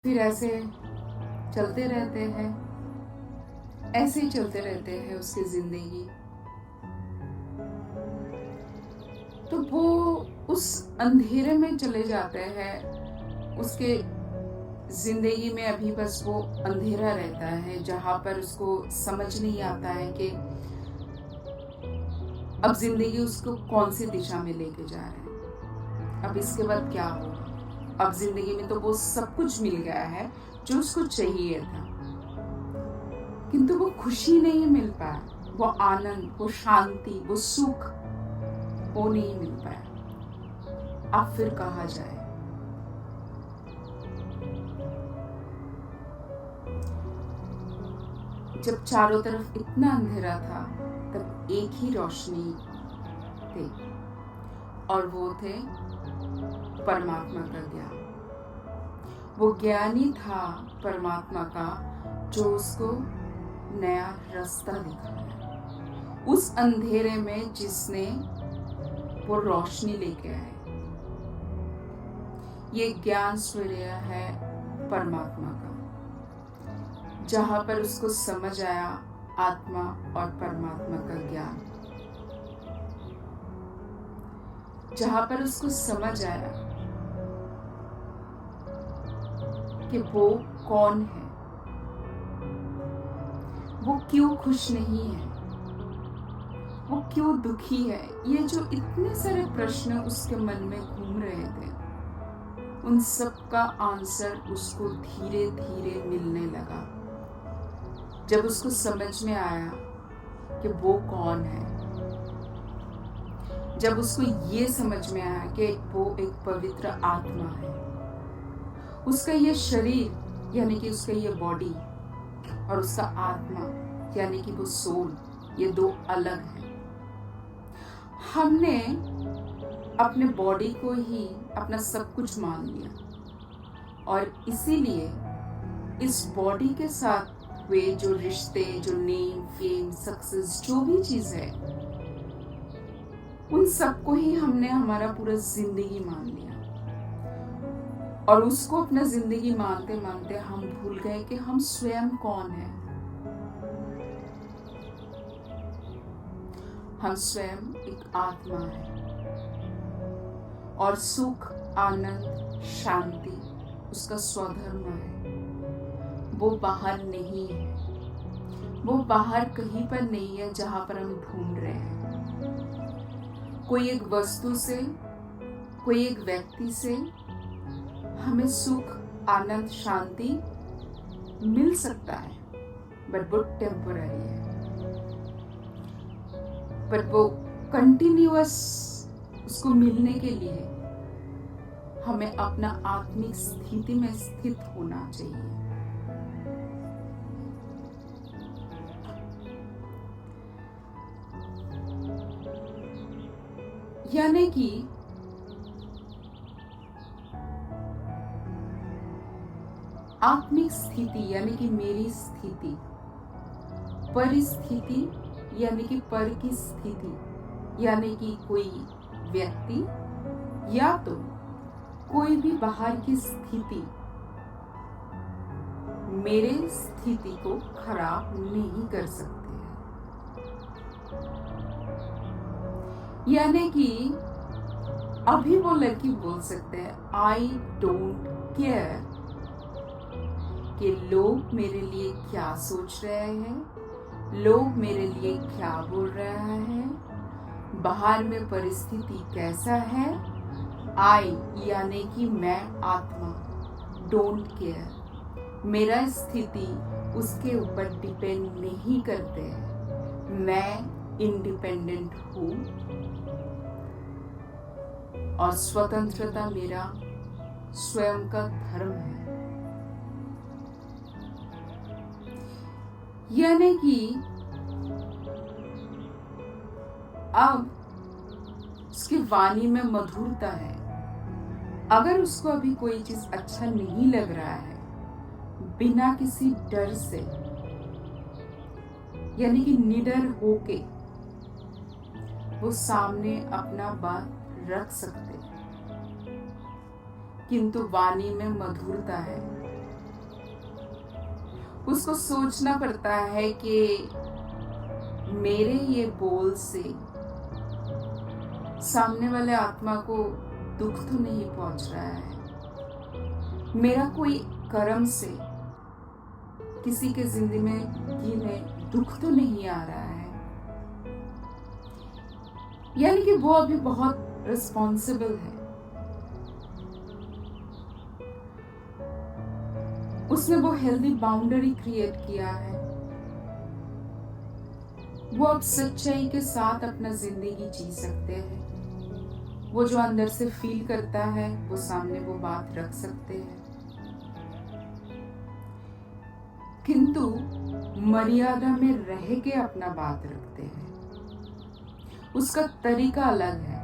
फिर ऐसे चलते रहते हैं, ऐसे ही चलते रहते हैं उसकी जिंदगी। तो वो उस अंधेरे में चले जाते हैं। उसके जिंदगी में अभी बस वो अंधेरा रहता है, जहां पर उसको समझ नहीं आता है कि अब जिंदगी उसको कौन सी दिशा में लेके जा रहा है, अब इसके बाद क्या होगा। अब जिंदगी में तो वो सब कुछ मिल गया है जो उसको चाहिए था, किंतु वो खुशी नहीं मिल पाया, वो आनंद, वो शांति, वो सुख वो नहीं मिल पाया। अब फिर कहा जाए। जब चारों तरफ इतना अंधेरा था, तब एक ही रोशनी थी, और वो थे परमात्मा का ज्ञान। वो ज्ञानी था परमात्मा का, जो उसको नया रास्ता दिखाया उस अंधेरे में, जिसने वो रोशनी लेके आए। ये ज्ञान सूर्य है परमात्मा का, जहां पर उसको समझ आया आत्मा और परमात्मा का ज्ञान, जहां पर उसको समझ आया कि वो कौन है, वो क्यों खुश नहीं है, वो क्यों दुखी है। ये जो इतने सारे प्रश्न उसके मन में घूम रहे थे, उन सब का आंसर उसको धीरे धीरे मिलने लगा, जब उसको समझ में आया कि वो कौन है। जब उसको ये समझ में आया कि वो एक पवित्र आत्मा है, उसका ये शरीर यानी कि उसका ये बॉडी और उसका आत्मा यानी कि वो सोल, ये दो अलग हैं। हमने अपने बॉडी को ही अपना सब कुछ मान लिया, और इसीलिए इस बॉडी के साथ हुए जो रिश्ते, जो नेम, फेम, सक्सेस, जो भी चीज है, उन सबको ही हमने हमारा पूरा जिंदगी मान लिया। और उसको अपना जिंदगी मानते मानते हम भूल गए कि हम स्वयं कौन हैं। हम स्वयं एक आत्मा है, और सुख, आनंद, शांति उसका स्वधर्म है। वो बाहर नहीं है, वो बाहर कहीं पर नहीं है जहां पर हम ढूंढ रहे हैं। कोई एक वस्तु से, कोई एक व्यक्ति से हमें सुख, आनंद, शांति मिल सकता है, बट वो टेम्पररी है। पर वो कंटिन्यूअस उसको मिलने के लिए हमें अपना आत्मिक स्थिति में स्थित होना चाहिए। यानी कि आत्मिक स्थिति यानी कि मेरी स्थिति, परिस्थिति यानी कि पर की स्थिति यानी कि कोई व्यक्ति या तो कोई भी बाहर की स्थिति मेरे स्थिति को खराब नहीं कर सकते हैं। यानी कि अभी वो लड़की बोल सकते हैं, आई डोंट केयर कि लोग मेरे लिए क्या सोच रहे हैं, लोग मेरे लिए क्या बोल रहा है, बाहर में परिस्थिति कैसा है। आई यानी कि मैं आत्मा, डोंट केयर, मेरा स्थिति उसके ऊपर डिपेंड नहीं करते हैं। मैं इंडिपेंडेंट हूँ, और स्वतंत्रता मेरा स्वयं का धर्म है। यानी कि अब उसकी वाणी में मधुरता है। अगर उसको अभी कोई चीज अच्छा नहीं लग रहा है, बिना किसी डर से यानी कि निडर होके वो सामने अपना बात रख सकते हैं, किंतु वाणी में मधुरता है। उसको सोचना पड़ता है कि मेरे ये बोल से सामने वाले आत्मा को दुख तो नहीं पहुंच रहा है, मेरा कोई कर्म से किसी के जिंदगी में दुख तो नहीं आ रहा है। यानी कि वो अभी बहुत रिस्पॉन्सिबल है। उसने वो हेल्दी बाउंड्री क्रिएट किया है। वो अब सच्चाई के साथ अपना जिंदगी जी सकते हैं। वो जो अंदर से फील करता है वो सामने वो बात रख सकते हैं, किंतु मर्यादा में रह के अपना बात रखते हैं। उसका तरीका अलग है।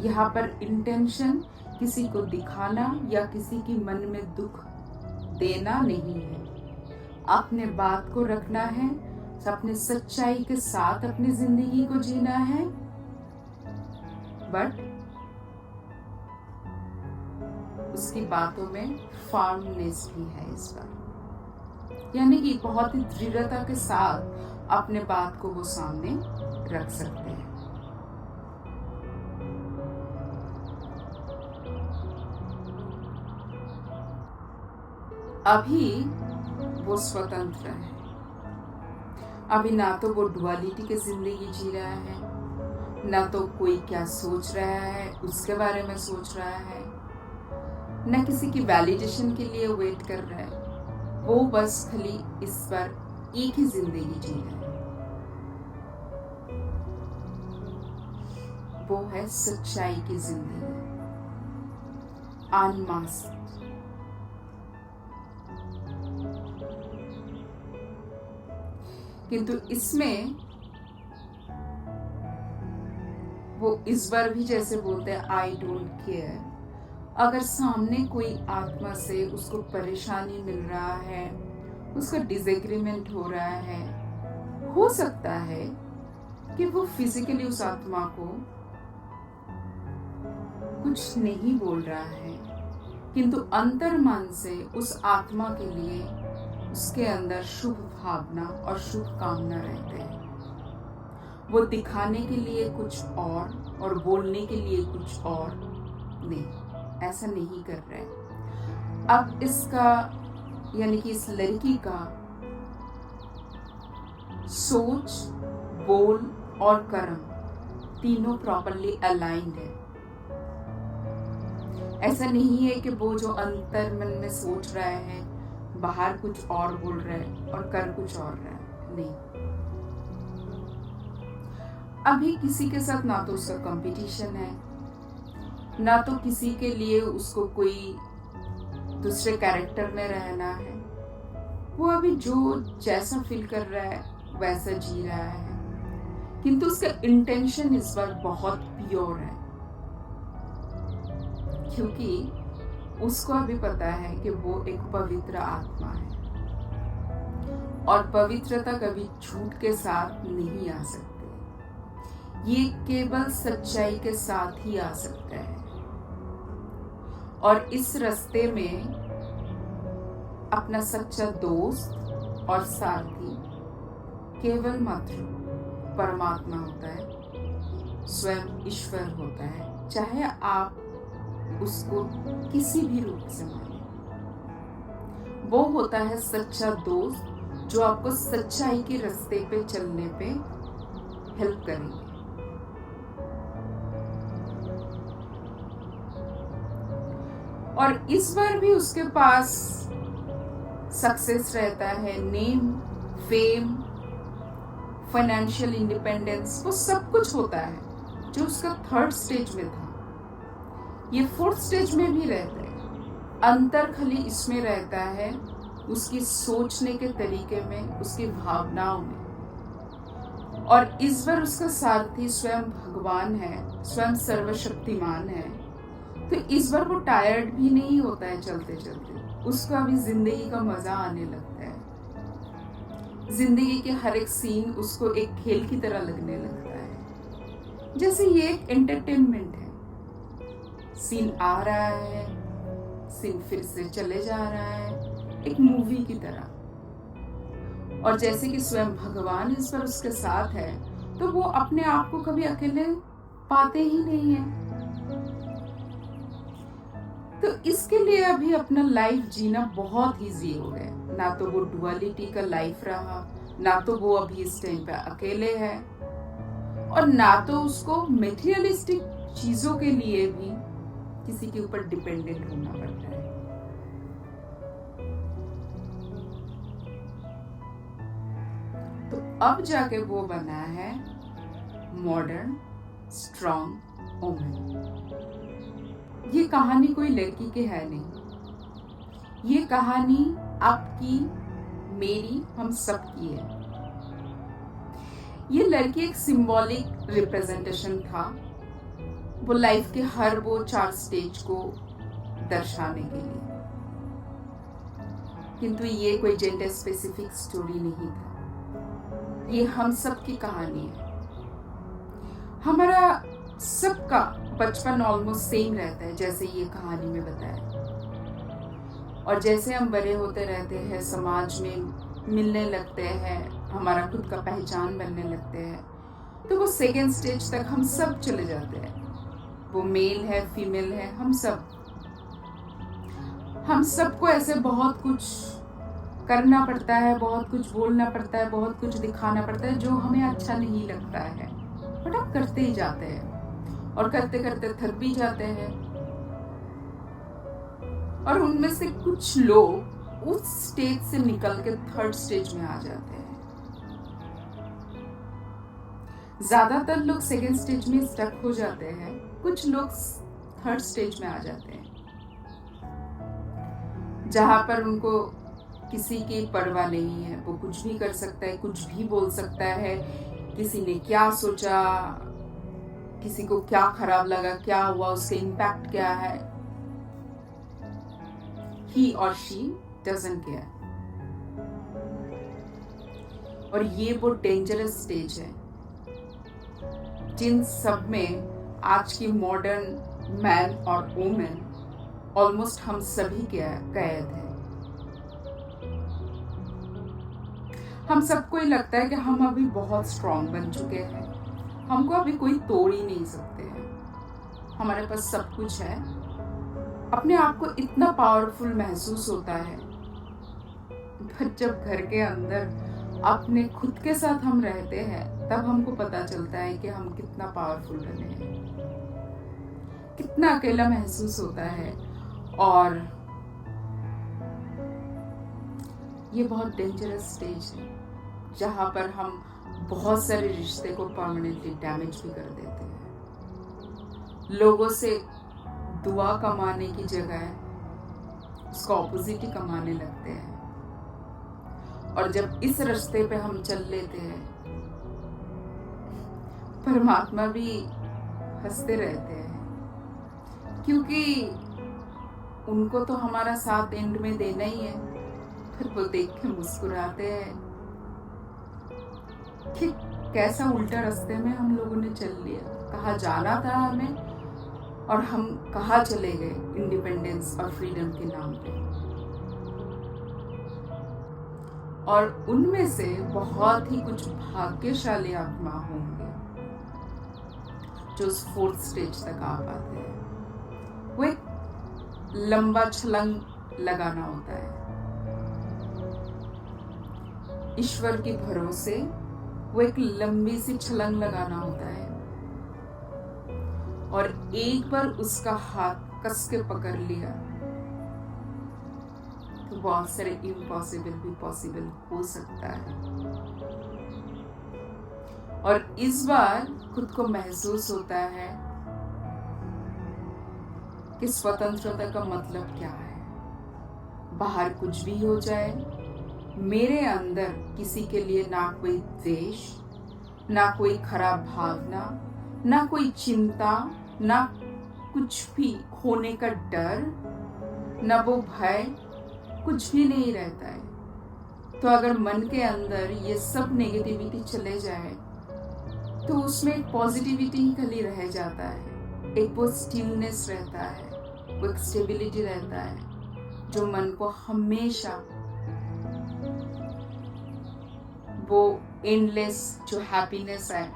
यहाँ पर इंटेंशन किसी को दिखाना या किसी की मन में दुख देना नहीं है। अपने बात को रखना है, अपने सच्चाई के साथ अपनी जिंदगी को जीना है, बट उसकी बातों में फर्मनेस भी है इस बार। यानी कि बहुत ही दृढ़ता के साथ अपने बात को वो सामने रख सकते हैं। अभी वो स्वतंत्र है। अभी ना तो वो डुअलिटी की जिंदगी जी रहा है, ना तो कोई क्या सोच रहा है उसके बारे में सोच रहा है, न किसी की वैलिडेशन के लिए वेट कर रहा है। वो बस खाली इस पर एक ही जिंदगी जी रहा है। वो है सच्चाई की जिंदगी, अनमास्क्ड। किंतु इसमें वो इस बार भी जैसे बोलते हैं आई डोंट केयर। अगर सामने कोई आत्मा से उसको परेशानी मिल रहा है, उसका डिसएग्रीमेंट हो रहा है, हो सकता है कि वो फिजिकली उस आत्मा को कुछ नहीं बोल रहा है, किंतु अंतर्मन से उस आत्मा के लिए उसके अंदर शुभ भावना और शुभ कामना रहते हैं। वो दिखाने के लिए कुछ और बोलने के लिए कुछ और नहीं, ऐसा नहीं कर रहे। अब इसका यानी कि इस लड़की का सोच, बोल और कर्म तीनों प्रॉपरली अलाइंड है। ऐसा नहीं है कि वो जो अंतर मन में सोच रहा है बाहर कुछ और बोल रहा है और कर कुछ और रहा है, नहीं। अभी किसी के साथ ना तो उसका कंपटीशन है, ना तो किसी के लिए उसको कोई दूसरे कैरेक्टर में रहना है। वो अभी जो जैसा फील कर रहा है वैसा जी रहा है, किंतु उसका इंटेंशन इस बार बहुत प्योर है, क्योंकि उसको अभी पता है कि वो एक पवित्र आत्मा है और पवित्रता कभी झूठ के साथ नहीं आ सकती। ये केवल सच्चाई के साथ ही आ सकता है। और इस रास्ते में अपना सच्चा दोस्त और साथी केवल मात्र परमात्मा होता है, स्वयं ईश्वर होता है, चाहे आप उसको किसी भी रूप से माने। वो होता है सच्चा दोस्त जो आपको सच्चाई के रास्ते पे चलने पे हेल्प करेंगे। और इस बार भी उसके पास सक्सेस रहता है, नेम, फेम, फाइनेंशियल इंडिपेंडेंस, वो सब कुछ होता है जो उसका थर्ड स्टेज में था। ये फोर्थ स्टेज में भी रहता है। अंतर खाली इसमें रहता है उसकी सोचने के तरीके में, उसकी भावनाओं में। और इस बार उसका सारथी स्वयं भगवान है, स्वयं सर्वशक्तिमान है, तो इस बार वो टायर्ड भी नहीं होता है चलते चलते। उसको अभी जिंदगी का मजा आने लगता है। जिंदगी के हर एक सीन उसको एक खेल की तरह लगने लगता है, जैसे ये एक एंटरटेनमेंट है। सीन आ रहा है, सीन फिर से चले जा रहा है, एक मूवी की तरह। और जैसे कि स्वयं भगवान इस पर उसके साथ है, तो वो अपने आप को कभी अकेले पाते ही नहीं है। तो इसके लिए अभी अपना लाइफ जीना बहुत ईजी हो गया। ना तो वो डुअलिटी का लाइफ रहा, ना तो वो अभी इस टाइम पे अकेले है, और ना तो उसको मेटीरियलिस्टिक चीजों के लिए भी किसी के ऊपर डिपेंडेंट होना पड़ता है। तो अब जाके वो बना है मॉडर्न स्ट्रॉन्ग वुमन। ये कहानी कोई लड़की की है नहीं, ये कहानी आपकी, मेरी, हम सब की है। ये लड़की एक सिंबॉलिक रिप्रेजेंटेशन था, वो लाइफ के हर वो 4 स्टेज को दर्शाने के लिए। किंतु ये कोई जेंडर स्पेसिफिक स्टोरी नहीं था, ये हम सब की कहानी है। हमारा सबका बचपन ऑलमोस्ट सेम रहता है, जैसे ये कहानी में बताया। और जैसे हम बड़े होते रहते हैं, समाज में मिलने लगते हैं, हमारा खुद का पहचान बनने लगते हैं, तो वो सेकेंड स्टेज तक हम सब चले जाते हैं। वो मेल है, फीमेल है, हम सबको ऐसे बहुत कुछ करना पड़ता है, बहुत कुछ बोलना पड़ता है, बहुत कुछ दिखाना पड़ता है जो हमें अच्छा नहीं लगता है, बट हम करते ही जाते हैं, और करते करते थक भी जाते हैं। और उनमें से कुछ लोग उस स्टेज से निकल के थर्ड स्टेज में आ जाते हैं। ज्यादातर लोग सेकेंड स्टेज में स्टक हो जाते हैं, कुछ लोग थर्ड स्टेज में आ जाते हैं, जहां पर उनको किसी की परवाह नहीं है। वो कुछ भी कर सकता है, कुछ भी बोल सकता है, किसी ने क्या सोचा, किसी को क्या खराब लगा, क्या हुआ, उसके इम्पैक्ट क्या है, he or she doesn't care। और ये वो डेंजरस स्टेज है जिन सब में आज की मॉडर्न मैन और वुमेन, ऑलमोस्ट हम सभी कैद हैं। हम सबको ही लगता है कि हम अभी बहुत स्ट्रांग बन चुके हैं, हमको अभी कोई तोड़ ही नहीं सकते हैं, हमारे पास सब कुछ है। अपने आप को इतना पावरफुल महसूस होता है, पर जब घर के अंदर अपने खुद के साथ हम रहते हैं, तब हमको पता चलता है कि हम कितना पावरफुल बने हैं, कितना अकेला महसूस होता है। और ये बहुत डेंजरस स्टेज है, जहां पर हम बहुत सारे रिश्ते को परमानेंटली डैमेज भी कर देते हैं। लोगों से दुआ कमाने की जगह उसका ऑपोजिट ही कमाने लगते हैं। और जब इस रास्ते पे हम चल लेते हैं, परमात्मा भी हंसते रहते हैं, क्योंकि उनको तो हमारा साथ एंड में देना ही है। फिर वो देख के मुस्कुराते हैं कि कैसा उल्टा रास्ते में हम लोगों ने चल लिया, कहाँ जाना था हमें और हम कहाँ चले गए इंडिपेंडेंस और फ्रीडम के नाम पे। और उनमें से बहुत ही कुछ भाग्यशाली आत्मा होंगे जो उस फोर्थ स्टेज तक आ पाते हैं। वो एक लंबा छलांग लगाना होता है, ईश्वर के भरोसे वो एक लंबी सी छलांग लगाना होता है। और एक बार उसका हाथ कस के पकड़ लिया तो बहुत सारे इम्पॉसिबल भी पॉसिबल हो सकता है। और इस बार खुद को महसूस होता है कि स्वतंत्रता का मतलब क्या है। बाहर कुछ भी हो जाए, मेरे अंदर किसी के लिए ना कोई द्वेष, ना कोई खराब भावना, ना कोई चिंता, ना कुछ भी खोने का डर, ना वो भय, कुछ भी नहीं रहता है। तो अगर मन के अंदर ये सब नेगेटिविटी चले जाए तो उसमें एक पॉजिटिविटी ही खाली रह जाता है, एक वो स्टिलनेस रहता है, वो एक स्टेबिलिटी रहता है जो मन को हमेशा वो एंडलेस जो हैप्पीनेस है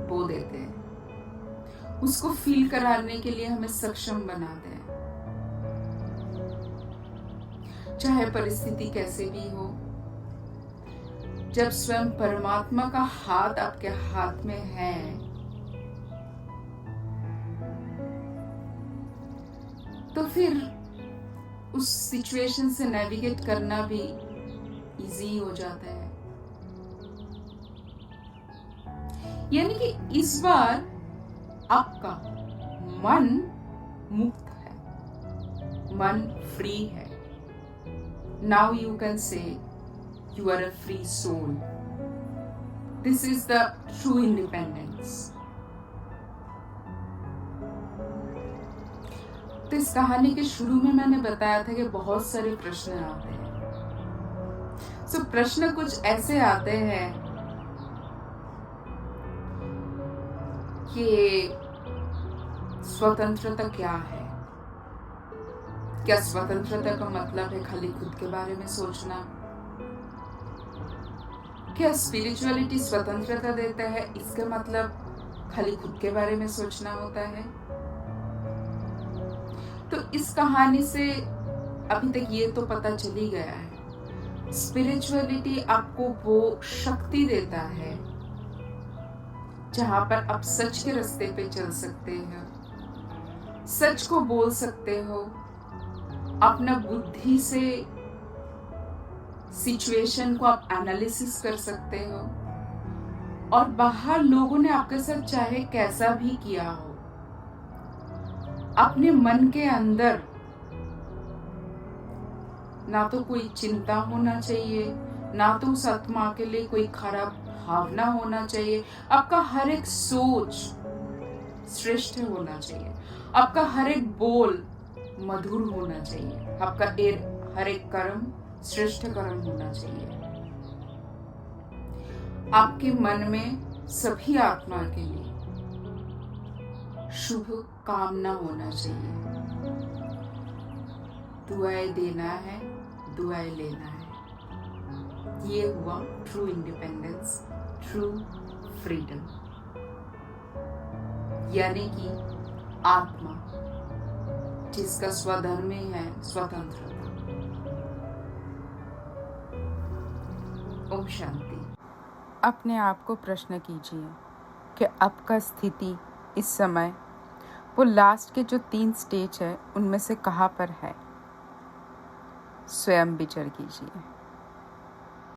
वो देते हैं, उसको फील कराने के लिए हमें सक्षम बनाते हैं। चाहे परिस्थिति कैसे भी हो, जब स्वयं परमात्मा का हाथ आपके हाथ में है, तो फिर उस सिचुएशन से नेविगेट करना भी इजी हो जाता है। यानी कि इस बार आपका मन मुक्त है, मन फ्री है। Now you can say you are a free soul. This is the true independence. तो इस कहानी के शुरू में मैंने बताया था कि बहुत सारे प्रश्न आते हैं। सो प्रश्न कुछ ऐसे आते हैं कि स्वतंत्रता क्या है? क्या स्वतंत्रता का मतलब है खाली खुद के बारे में सोचना? क्या स्पिरिचुअलिटी स्वतंत्रता देता है, इसका मतलब खाली खुद के बारे में सोचना होता है? तो इस कहानी से अभी तक ये तो पता चल ही गया है, स्पिरिचुअलिटी आपको वो शक्ति देता है जहां पर आप सच के रास्ते पे चल सकते हैं, सच को बोल सकते हो, अपना बुद्धि से सिचुएशन को आप एनालिसिस कर सकते हो, और बाहर लोगों ने आपके साथ चाहे कैसा भी किया हो, अपने मन के अंदर ना तो कोई चिंता होना चाहिए, ना तो उस आत्मा के लिए कोई खराब भावना होना चाहिए। आपका हर एक सोच श्रेष्ठ होना चाहिए, आपका हर एक बोल मधुर होना चाहिए, आपका हर एक कर्म श्रेष्ठ कर्म होना चाहिए। आपके मन में सभी आत्मा के लिए शुभ कामना होना चाहिए। दुआएं देना है, दुआएं लेना है। ये हुआ ट्रू इंडिपेंडेंस, ट्रू फ्रीडम, यानी कि आत्मा जिसका स्वधर्म है स्वतंत्रता। ओम शांति। अपने आप को प्रश्न कीजिए कि आपका स्थिति इस समय वो लास्ट के जो 3 स्टेज है उनमें से कहाँ पर है। स्वयं विचार कीजिए।